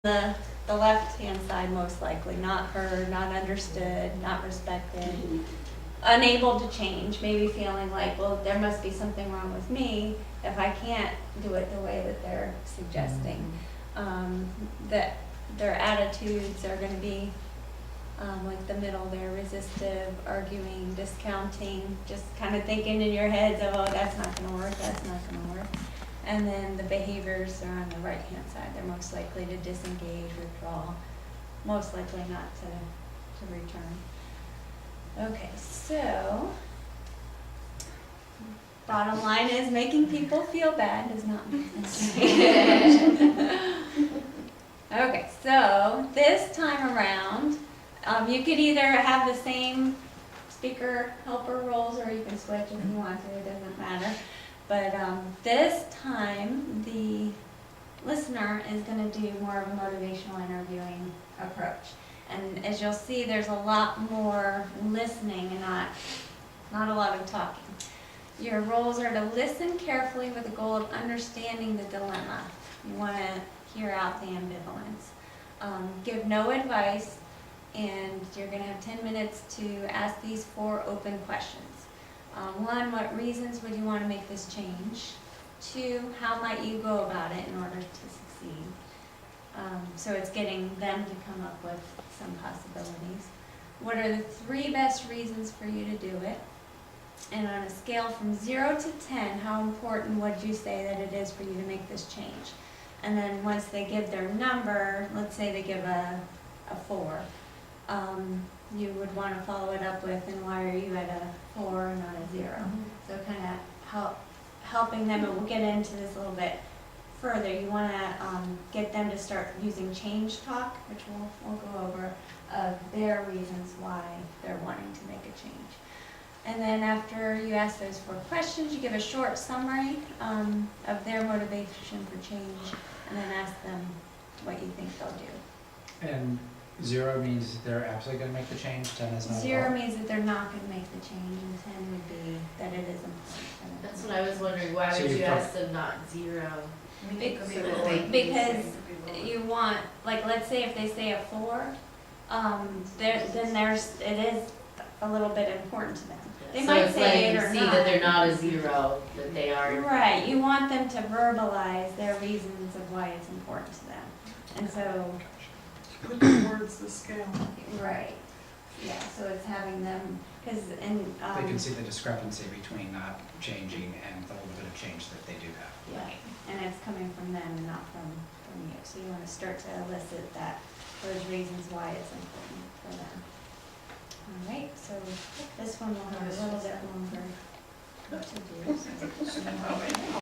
the left-hand side most likely, not heard, not understood, not respected, unable to change, maybe feeling like, well, there must be something wrong with me if I can't do it the way that they're suggesting. That their attitudes are going to be like the middle there, resistive, arguing, discounting, just kind of thinking in your heads of, oh, that's not going to work, that's not going to work. And then the behaviors are on the right-hand side. They're most likely to disengage, withdraw, most likely not to return. Okay, so bottom line is making people feel bad does not make them feel bad. Okay, so this time around, you could either have the same speaker helper roles or you can switch if you want to, it doesn't matter. But this time, the listener is going to do more of a motivational interviewing approach. And as you'll see, there's a lot more listening and not a lot of talking. Your roles are to listen carefully with the goal of understanding the dilemma. You want to hear out the ambivalence. Give no advice, and you're going to have 10 minutes to ask these 4 open questions. 1, what reasons would you want to make this change? 2, how might you go about it in order to succeed? So it's getting them to come up with some possibilities. What are the 3 best reasons for you to do it? And on a scale from 0 to 10, how important would you say that it is for you to make this change? And then once they give their number, let's say they give a 4, you would want to follow it up with, and why are you at a 4 and not a 0? So kind of helping them, and we'll get into this a little bit further. You want to get them to start using change talk, which we'll go over, of their reasons why they're wanting to make a change. And then after you ask those 4 questions, you give a short summary of their motivation for change, and then ask them what you think they'll do. And 0 means they're absolutely going to make the change, 10 is not. 0 means that they're not going to make the change, and 10 would be that it is important for them. That's what I was wondering. Why So would you you ask them not 0? Because you want, like, let's say if they say a 4, then it is a little bit important to them. They So might it's say it letting or them see not. that they're not a 0, that they are. Right, you want them to verbalize their reasons of why it's important to them. And so, Put towards the scale. right, yeah, so it's having them, because in, They can see the discrepancy between not changing and the little bit of change that they do have. right, and it's coming from them and not from you. So you want to start to elicit those reasons why it's important for them. All right, so this one will have a little bit longer to do.